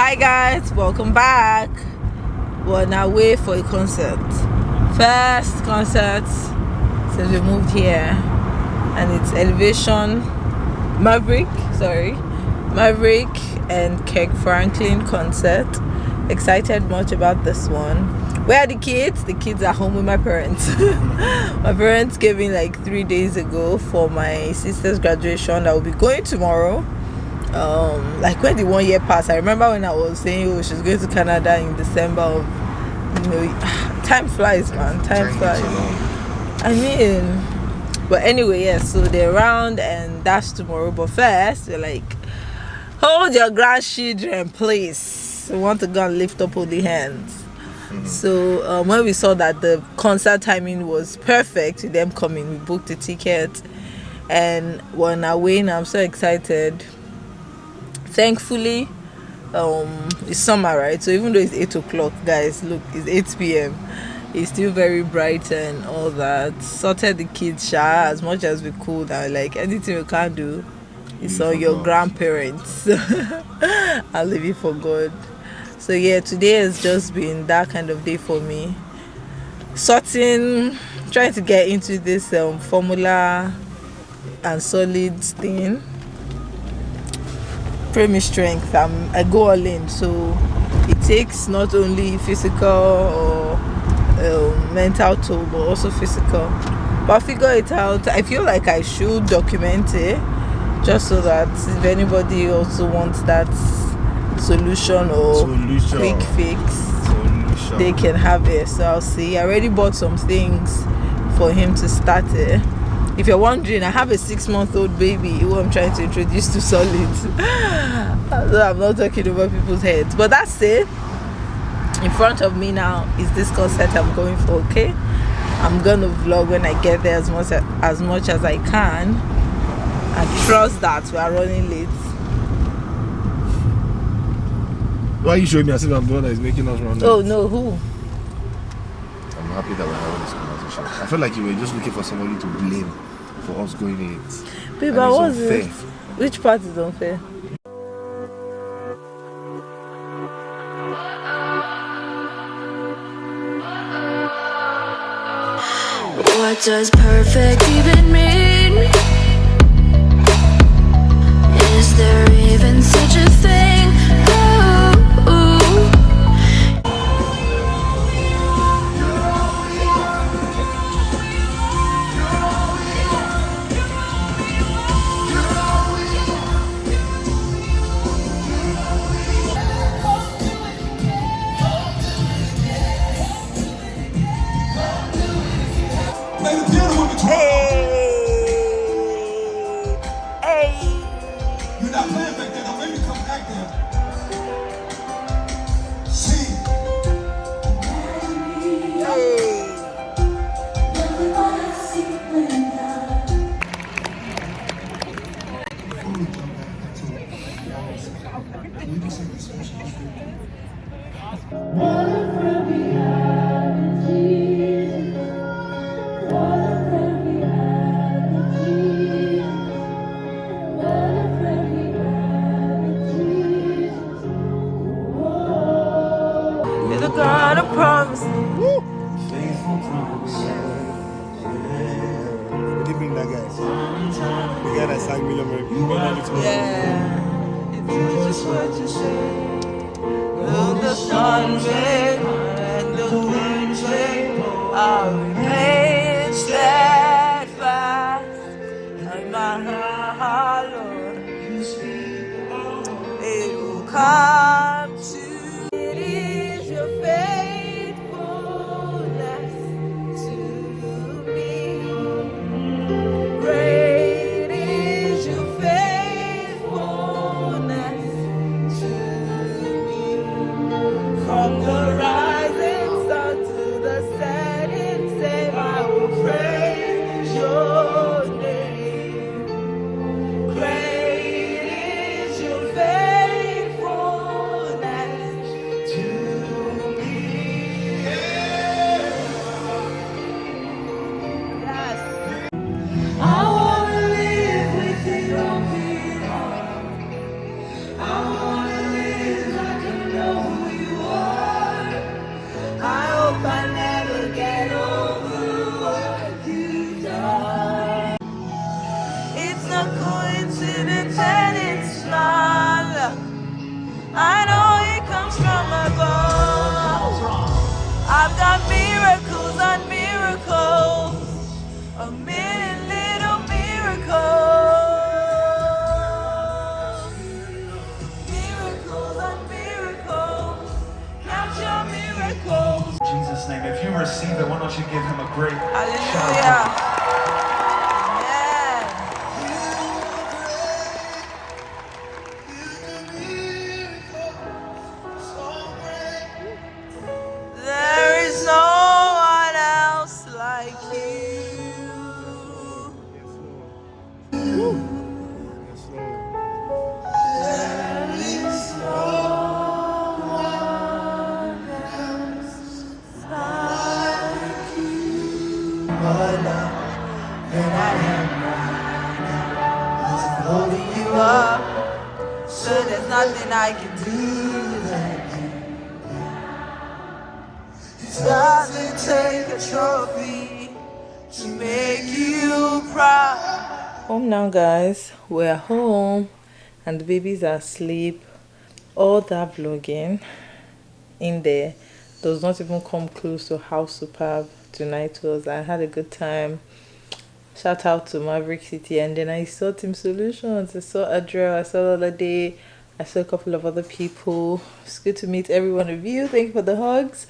Hi guys, welcome back. We're on our way for a concert. First concert since we moved here, and it's Elevation Maverick and Kirk Franklin concert. Excited much about this one. Where are the kids? The kids are home with my parents. My parents came in like 3 days ago for my sister's graduation. I will be going tomorrow. Like when the 1 year passed, I remember when I was saying she's going to Canada in December of, time flies, man. Time flies. I mean, but anyway, yes, so they're around and that's tomorrow. But first, they're like, hold your grandchildren, please. We want to go and lift up holy hands. So when we saw that the concert timing was perfect with them coming, we booked a ticket and we're on our way now. I'm so excited. Thankfully, it's summer, right? So even though it's 8 o'clock, guys, look, it's 8 p.m. It's still very bright and all that. Sorted the kids shower as much as we could. And like anything we can't do, it's all your grandparents. I'll leave it for God. So yeah, today has just been that kind of day for me. Trying to get into this formula and solids thing. Pray me strength. I go all in. So it takes not only physical or mental toll, but also physical. But I'll figure it out. I feel like I should document it, just so that if anybody also wants that solution or quick fix, they can have it. So I'll see. I already bought some things for him to start it. If you're wondering, I have a 6-month-old baby who I'm trying to introduce to solids. So I'm not talking over people's heads. But that's it. In front of me now is this concert I'm going for, okay? I'm gonna vlog when I get there as much as I can. And trust that we are running late. Why are you showing me as if I'm the one that is making us run late? Oh no, who? I'm happy that we're having this conversation. I felt like you were just looking for somebody to blame for us going late. Babe, I wasn't. Which part is unfair? What does perfect even mean? Is there even such a thing? You're not playing back there, don't make me come back there. See. God, I promise. What do you mean that guy? The guy that sang Million Yeah. It's just what you say. Will the sun rain and the wind rain? I'll remain steadfast. And my heart, Lord, it will come to. It is your faithfulness to me. Great is your faithfulness to me. From the rising sun to the setting same, I will praise your name. Great is your faithfulness. receive it, why don't you give him a great Hallelujah. shout? There is no one else like you. Yes, Lord. There is no one like you. And I am holding you up. So there's nothing I can do that doesn't take a trophy to make you proud. Home now, guys. We're home and the babies are asleep. All that vlogging in there does not even come close to how superb tonight was. I had a good time. Shout out to Maverick City, and then I saw Team Solutions, I saw Adriel, I saw Day, I saw a couple of other people. It's good to meet every one of you. Thank you for the hugs.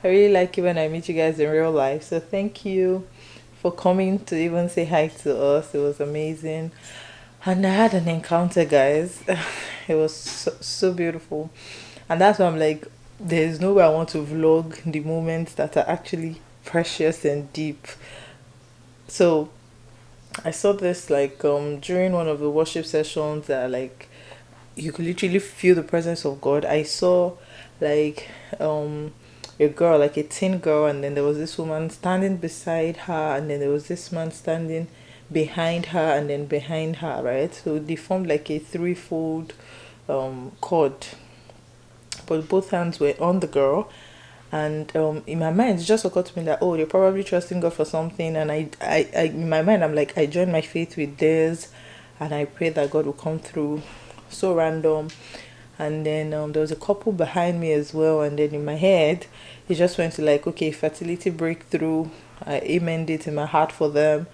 I really like it when I meet you guys in real life, so thank you for coming to even say hi to us. It was amazing. And I had an encounter, guys. It was so beautiful, and that's why I'm like, there's no way I want to vlog the moments that are actually precious and deep. So I saw this like during one of the worship sessions that like you could literally feel the presence of God. I saw like a girl, like a teen girl, and then there was this woman standing beside her, and then there was this man standing behind her, and then behind her, right? So they formed like a threefold cord, but both hands were on the girl. And in my mind it just occurred to me that, oh, they're probably trusting God for something, and I in my mind I'm like, I join my faith with theirs and I pray that God will come through. So random. And then there was a couple behind me as well, and then in my head it just went to like, okay, fertility breakthrough. I amened it in my heart for them.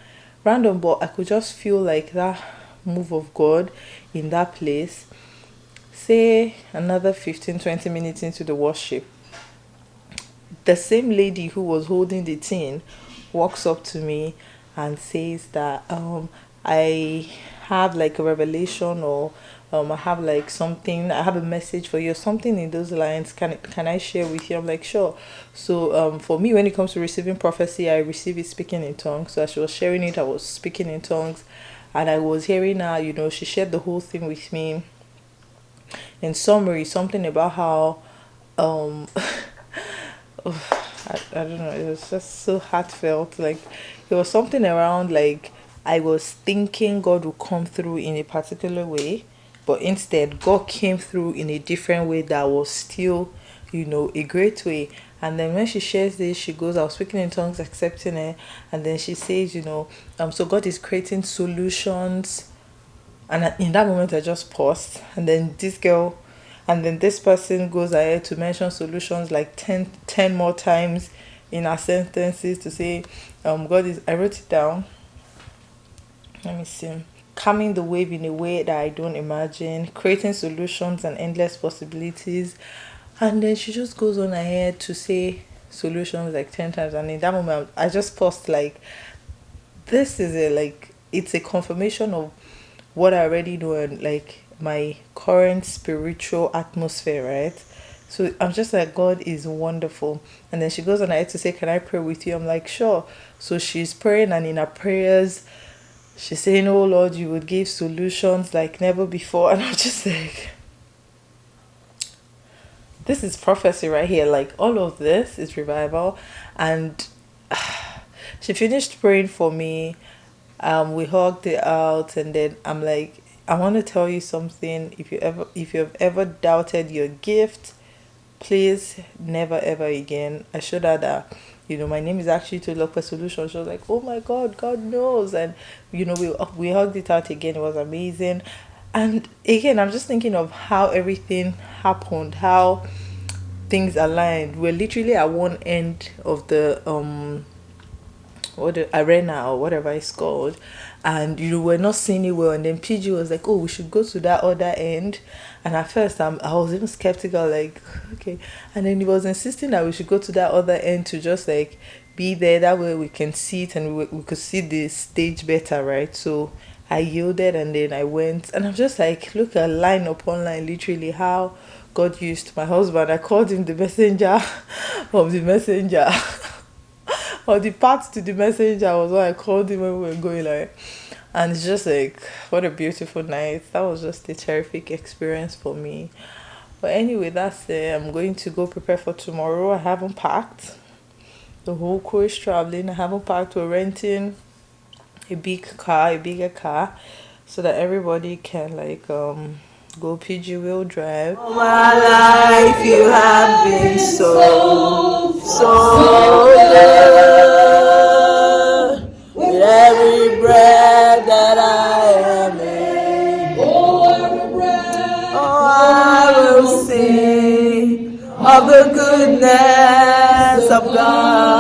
Random, but I could just feel like that move of God in that place. Say another 15-20 minutes into the worship, the same lady who was holding the tin walks up to me and says that I have like a revelation, or I have like something, I have a message for you, something in those lines. Can I share with you? I'm like, sure. So for me, when it comes to receiving prophecy, I receive it speaking in tongues. So as she was sharing it, I was speaking in tongues, and I was hearing her, she shared the whole thing with me. In summary, something about how I don't know, it was just so heartfelt. Like, it was something around like I was thinking God would come through in a particular way, but instead God came through in a different way that was still, a great way. And then when she shares this, she goes, I was speaking in tongues, accepting it, and then she says, so God is creating solutions. And in that moment I just paused, and then this person goes ahead to mention solutions like 10 more times in her sentences to say, God is, I wrote it down, let me see, calming the wave in a way that I don't imagine, creating solutions and endless possibilities. And then she just goes on ahead to say solutions like 10 times, and in that moment I just paused, like, this is it's a confirmation of what I already know, and like my current spiritual atmosphere, right? So I'm just like, God is wonderful. And then she goes on ahead to say, can I pray with you? I'm like, sure. So she's praying, and in her prayers she's saying, oh Lord, you would give solutions like never before. And I'm just like, this is prophecy right here. Like, all of this is revival. And she finished praying for me. We hugged it out, and then I'm like, I want to tell you something. If you have ever doubted your gift, please never ever again. I showed her that, my name is actually tolulopesolutions. She was like, oh my God, God knows. And we hugged it out again. It was amazing. And again, I'm just thinking of how everything happened, how things aligned. We're literally at one end of the arena or whatever it's called, and we're not seeing it well. And then PG was like, "Oh, we should go to that other end." And at first, I was even skeptical, like, okay. And then he was insisting that we should go to that other end to just like be there. That way we can see it and we could see the stage better, right? So I yielded, and then I went, and I'm just like, look at line upon line, literally how God used my husband. I called him the messenger of the messenger. Or the path to the messenger was what I called him when we were going, like. And it's just like, what a beautiful night. That was just a terrific experience for me. But anyway, that's it. I'm going to go prepare for tomorrow. I haven't packed. The whole crew is traveling. I haven't packed. We're renting a bigger car, so that everybody can like go PG wheel drive. All my life you have been so good. With every breath that I am able, I will sing of the goodness of God.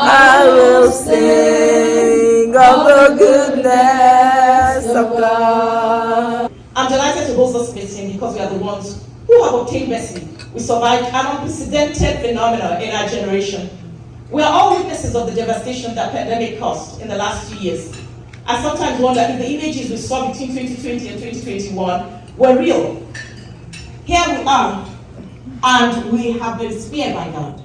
I will sing of the goodness of God. I'm delighted to host this meeting because we are the ones who have obtained mercy. We survived an unprecedented phenomenon in our generation. We are all witnesses of the devastation that pandemic caused in the last 2 years. I sometimes wonder if the images we saw between 2020 and 2021 were real. Here we are, and we have been spared by God.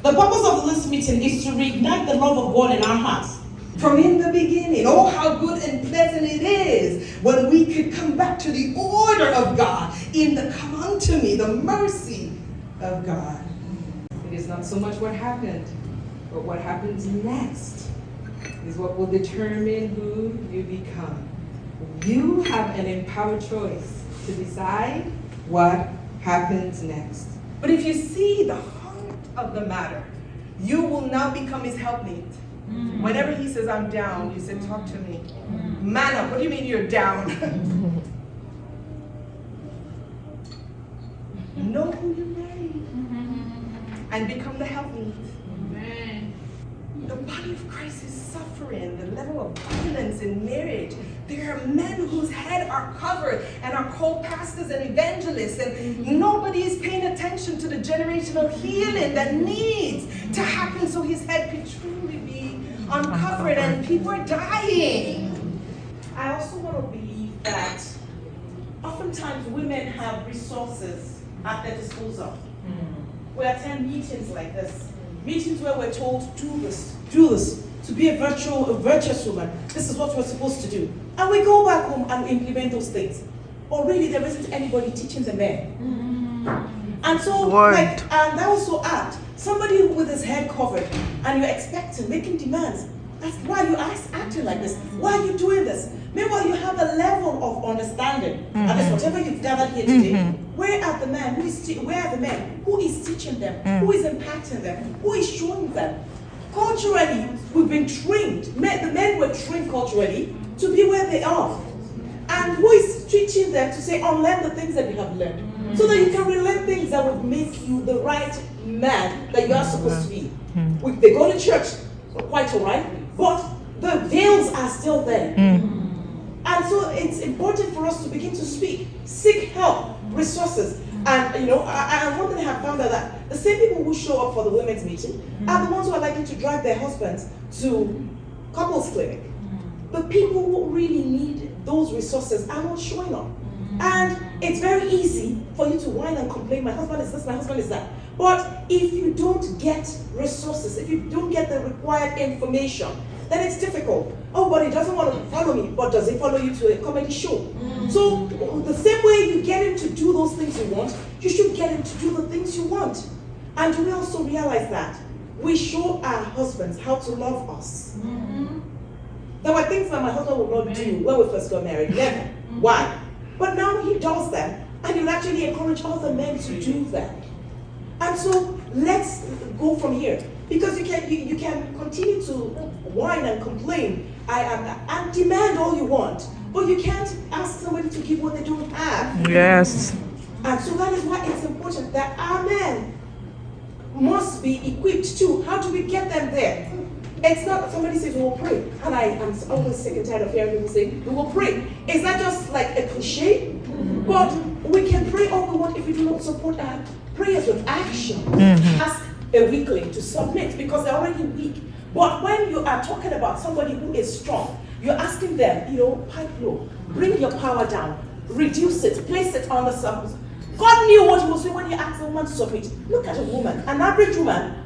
The purpose of this meeting is to reignite the love of God in our hearts. From in the beginning, oh, how good and pleasant it is when we could come back to the order of God in the come unto me, the mercy of God. It is not so much what happened, but what happens next is what will determine who you become. You have an empowered choice to decide what happens next. But if you see the heart of the matter, you will now become his helpmate. Whenever he says, I'm down, you say, talk to me. Man up, what do you mean you're down? Know who you marry and become the helpmate. The body of Christ is suffering, the level of violence in marriage. There are men whose head are covered and are called pastors and evangelists, and nobody is paying attention to the generational healing that needs to happen so his head can truly be uncovered, and people are dying. I also want to believe that oftentimes women have resources at their disposal. We attend meetings like this, meetings where we're told, do this, to be a virtuous woman. This is what we're supposed to do. And we go back home and implement those things. Or really, there isn't anybody teaching the men. And so, and that was so apt. Somebody with his head covered, and you're expecting, making demands. That's why you acting like this. Why are you doing this? Meanwhile, you have a level of understanding. And that's whatever you've gathered here today. Where are the men? Where are the men? Who is teaching them? Who is impacting them? Who is showing them? Culturally, we've been trained. The men were trained culturally to be where they are. And who is teaching them to say, unlearn the things that you have learned, so that you can relearn things that will make you the right man that you are supposed to be. They go to church, quite all right, but the veils are still there. And so it's important for us to begin to seek help, resources. And one thing I have found out that the same people who show up for the women's meeting are the ones who are likely to drive their husbands to couples clinic. The people who really need those resources are not showing up. And it's very easy for you to whine and complain, my husband is this, my husband is that. But if you don't get resources, if you don't get the required information, then it's difficult. Oh, but he doesn't want to follow me, but does he follow you to a comedy show? So the same way you get him to do those things you want, you should get him to do the things you want. And we also realize that we show our husbands how to love us. There were things that my husband would not do when we first got married. Never. Why? But now he does them, and he'll actually encourage other men to do that. And so let's go from here, because you can continue to whine and complain and demand all you want, but you can't ask somebody to give what they don't have. Yes. And so that is why it's important that our men must be equipped too. How do we get them there? It's not somebody says we will pray, and I am always sick and tired of hearing people say we will pray. Is that just like a cliche? But we can pray all we want if we do not support our prayers with action. Ask a weakling to submit because they're already weak. But when you are talking about somebody who is strong, you're asking them, pipe low, bring your power down, reduce it, place it on the surface. God knew what he was doing when he asked a woman to submit. Look at a woman, an average woman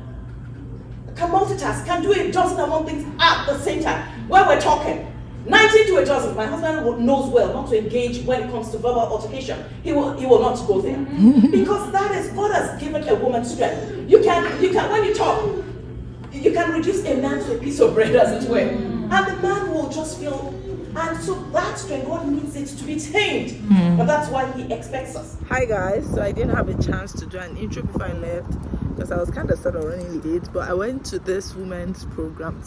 can multitask, can do a dozen and one things at the same time. When we're talking, 19 to a dozen. My husband knows well not to engage when it comes to verbal altercation. He will not go there. Because that is, God has given a woman strength. You can when you talk, you can reduce a man to a piece of bread, as it were. And the man will just feel, and so that strength, God needs it to be tamed. But that's why he expects us. Hi guys, so I didn't have a chance to do an intro before I left because I was kind of sort of running late, but I went to this women's program,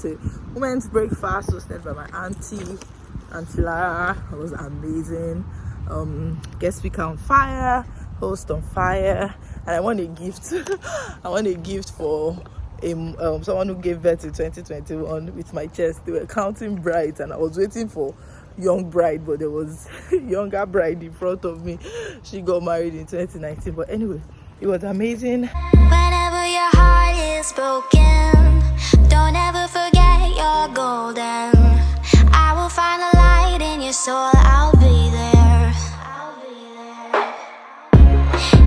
women's breakfast hosted by my auntie Lara. It was amazing. Guest speaker on fire, host on fire, and I want a gift. I want a gift for someone who gave birth in 2021 with my chest. They were counting brides and I was waiting for young bride, but there was younger bride in front of me. She got married in 2019, but anyway, it was amazing. Whenever your heart is broken, don't ever forget you're golden. I will find a light in your soul, I'll be there.